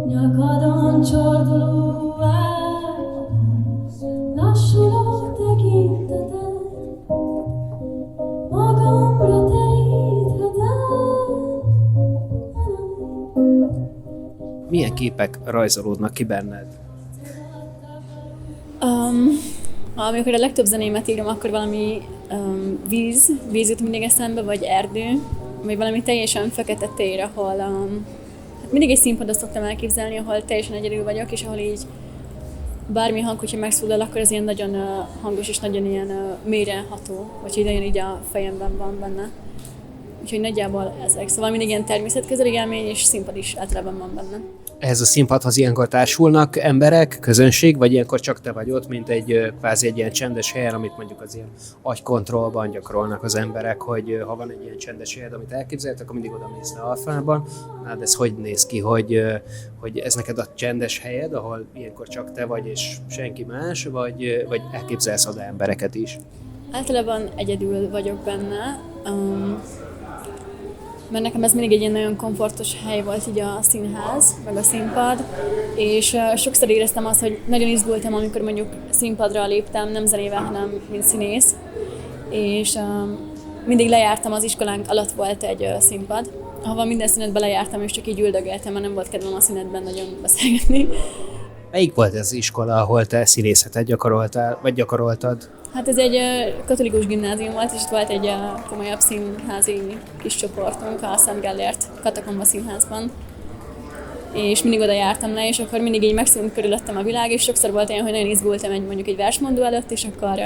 Nyakadon csorduló válasz, lassuló tekinteted, magamra terítheted. Milyen képek rajzolódnak ki benned? Amikor a legtöbb zenémet írom, akkor valami víz jut mindig eszembe, vagy erdő, vagy valami teljesen fekete tér, ahol hát mindig egy színpadot szoktam elképzelni, ahol teljesen egyedül vagyok, és ahol így bármi hang, hogyha megszólal, akkor az ilyen nagyon hangos és nagyon ilyen mélyreható, vagy így a fejemben van benne. Úgyhogy nagyjából ezek. Szóval mindig ilyen természetközeli élmény, és színpad is általában van benne. Ehhez a színpadhoz ilyenkor társulnak emberek, közönség, vagy ilyenkor csak te vagy ott, mint egy kvázi egy ilyen csendes helyen, amit mondjuk az ilyen agykontrollban gyakorolnak az emberek, hogy ha van egy ilyen csendes helyed, amit elképzeltek, akkor mindig oda mész le alfában. Hát ez hogy néz ki, hogy ez neked a csendes helyed, ahol ilyenkor csak te vagy és senki más, vagy elképzelsz oda embereket is? Általában egyedül vagyok benne, mert nekem ez mindig egy ilyen nagyon komfortos hely volt így a színház, meg a színpad, és sokszor éreztem azt, hogy nagyon izgultam, amikor mondjuk színpadra léptem, nem zenével, hanem mint színész, és mindig lejártam, az iskolánk alatt volt egy színpad, ahova minden szünetben lejártam, és csak így üldögéltem, mert nem volt kedvem a szünetben nagyon beszélgetni. Melyik volt ez az iskola, ahol te színészetet gyakoroltál, vagy gyakoroltad? Hát ez egy katolikus gimnázium volt, és itt volt egy komolyabb színházi kis csoportunk a Szent Gellért Katakomba Színházban. És mindig oda jártam le, és akkor mindig így megszűnt körülöttem a világ, és sokszor volt olyan, hogy nagyon izgultam mondjuk egy versmondó előtt, és akkor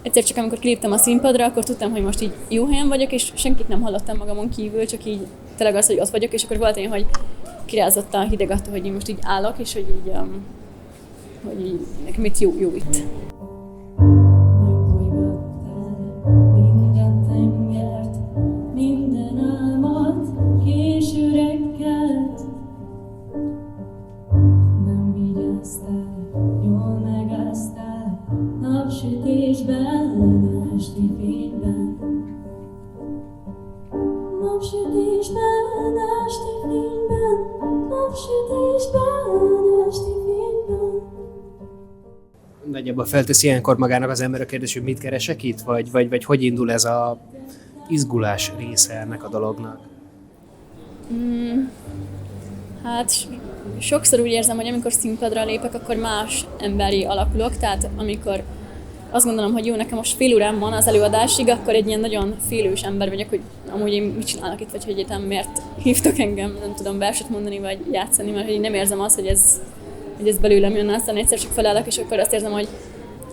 egyszer csak amikor kiléptem a színpadra, akkor tudtam, hogy most így jó helyen vagyok, és senkit nem hallottam magamon kívül, csak így tényleg az, hogy ott vagyok, és akkor volt olyan, hogy kirázott a hideg attól, hogy én most így állok, és hogy így nekem itt jó itt. Minden tengert, minden álmat, késő reggelt. Nem vigyáztál, jól megáztál, napsütésben, esti fényben. Napsütésben, esti fényben, napsütésben, esti fényben. Nagyjából felteszi ilyenkor magának az ember a kérdés, hogy mit keresek itt, vagy hogy indul ez a izgulás része ennek a dolognak? Hát sokszor úgy érzem, hogy amikor színpadra lépek, akkor más emberi alakulok, tehát amikor azt gondolom, hogy jó, nekem most fél órám van az előadásig, akkor egy ilyen nagyon félős ember vagyok, hogy amúgy én mit csinálok itt, vagy hogy egyetem miért hívtak engem, nem tudom verset mondani, vagy játszani, mert hogy nem érzem azt, hogy ez belőlem jönne, aztán egyszer csak felállok, és akkor azt érzem, hogy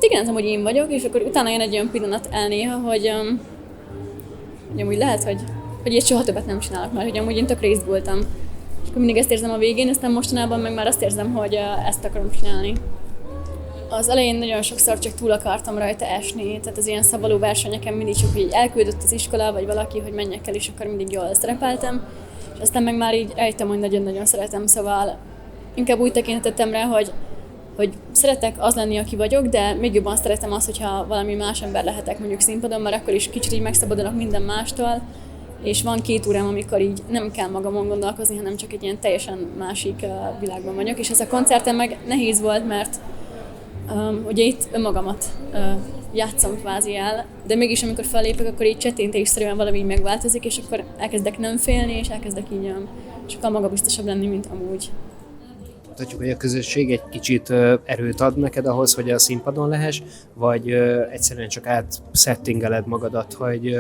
igen, hogy én vagyok, és akkor utána jön egy olyan pillanat néha, hogy amúgy lehet, hogy ilyet soha többet nem csinálok már, hogy amúgy én tökre izgultam. És akkor mindig ezt érzem a végén, aztán mostanában meg már azt érzem, hogy ezt akarom csinálni. Az elején nagyon sokszor csak túl akartam rajta esni, tehát az ilyen szabaduló versenyeken mindig csak így elküldött az iskola, vagy valaki, hogy menjek el, és akkor mindig jól szerepeltem. És aztán meg már így eljöttem, hogy nagyon-nagyon szeretem, szóval inkább úgy tekintettem rá, hogy szeretek az lenni, aki vagyok, de még jobban szeretem azt, hogyha valami más ember lehetek mondjuk színpadon, mert akkor is kicsit így megszabadulok minden mástól, és van 2 órám, amikor így nem kell magamon gondolkozni, hanem csak egy ilyen teljesen másik világban vagyok, és ez a koncerten meg nehéz volt, mert ugye itt önmagamat játszom kvázi el, de mégis amikor fellépek, akkor így csettintésszerűen valami így megváltozik, és akkor elkezdek nem félni, és elkezdek így sokkal magabiztosabb lenni, mint amúgy. Mondhatjuk, hogy a közösség egy kicsit erőt ad neked ahhoz, hogy a színpadon lehess, vagy egyszerűen csak átsettingeled magadat, hogy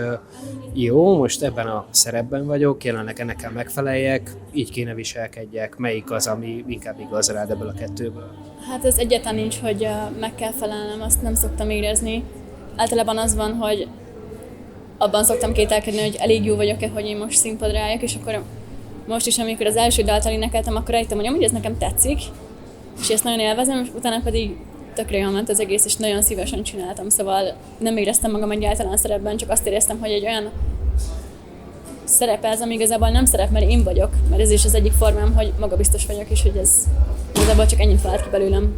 jó, most ebben a szerepben vagyok, jelenleg ennek kell megfeleljek, így kéne viselkedjek, melyik az, ami inkább igaz rád ebből a kettőből? Hát ez egyáltalán nincs, hogy meg kell felelnem, azt nem szoktam érezni. Általában az van, hogy abban szoktam kételkedni, hogy elég jó vagyok-e, hogy én most színpadra álljak, és akkor most is, amikor az első dalt énekeltem, akkor rájöttem, hogy amúgy ez nekem tetszik, és ezt nagyon élvezem, és utána pedig tökre jól ment az egész, és nagyon szívesen csináltam, szóval nem éreztem magam egyáltalán szerepben, csak azt éreztem, hogy egy olyan szerep ez, ami igazából nem szerep, mert én vagyok, mert ez is az egyik formám, hogy magabiztos vagyok, és hogy ez igazából csak ennyit vált ki belőlem.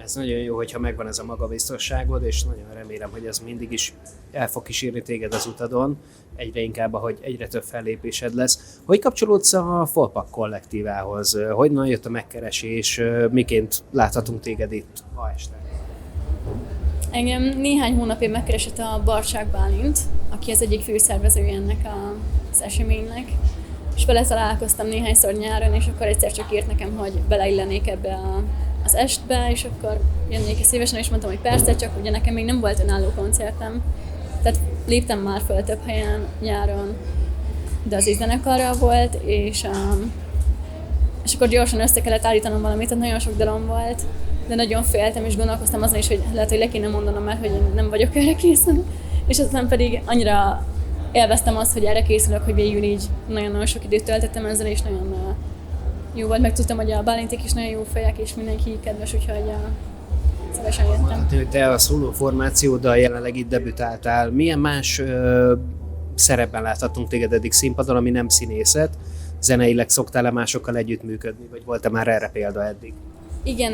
Ez nagyon jó, hogyha megvan ez a magabiztosságod, és nagyon remélem, hogy ez mindig is el fog kísérni téged az utadon, egyre inkább, ahogy egyre több fellépésed lesz. Hogy kapcsolódsz a Folpak kollektívához? Honnan jött a megkeresés? Miként láthatunk téged itt ma este? Engem néhány hónapig megkeresett a Barcsák Bálint, aki az egyik főszervezője ennek az eseménynek, és vele találkoztam néhányszor nyáron, és akkor egyszer csak írt nekem, hogy beleillenék ebbe az estbe, és akkor jönnék szívesen, és mondtam, hogy persze, csak ugye nekem még nem volt önálló koncertem. Tehát léptem már föl több helyen nyáron, de az egy zenekarra volt, és akkor gyorsan össze kellett állítanom valamit, tehát nagyon sok dalom volt, de nagyon féltem, és gondolkoztam azon is, hogy lehet, hogy le kéne mondanom már, hogy nem vagyok erre készen. És aztán pedig annyira élveztem azt, hogy erre készülök, hogy végül így nagyon-nagyon sok időt töltöttem ezzel, és nagyon jó volt. Megtudtam, hogy a Bálinték is nagyon jó fejek, és mindenki kedves, úgyhogy szívesen jöttem. Mondhatni, hogy te a szóló formációddal jelenleg itt debütáltál. Milyen más szerepben láthatunk téged eddig színpadon, ami nem színészet? Zeneileg szoktál-e másokkal együttműködni, vagy volt-e már erre példa eddig? Igen,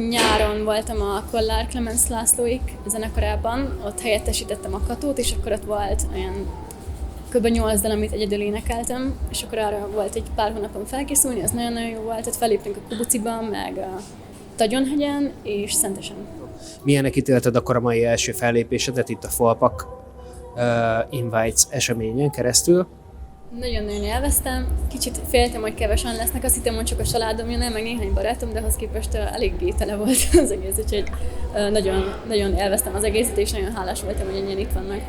nyáron voltam a Kollár Clemens Lászlóik zenekarában, ott helyettesítettem a Katót, és akkor ott volt olyan kb. 8 dal, amit egyedül énekeltem, és akkor arra volt egy pár hónapon felkészülni, az nagyon-nagyon jó volt, ott felléptünk a Kubuciban, meg a Tagyonhegyen és Szentesen. Milyenek ítélted akkor a mai első fellépésedet itt a Folpak Invites eseményen keresztül? Nagyon-nagyon élveztem, kicsit féltem, hogy kevesen lesznek, azt hittem, hogy csak a családom jön el, meg néhány barátom, de ahhoz képest eléggé tele volt az egész, úgyhogy nagyon, nagyon élveztem az egészet, és nagyon hálás voltam, hogy ennyien itt vannak.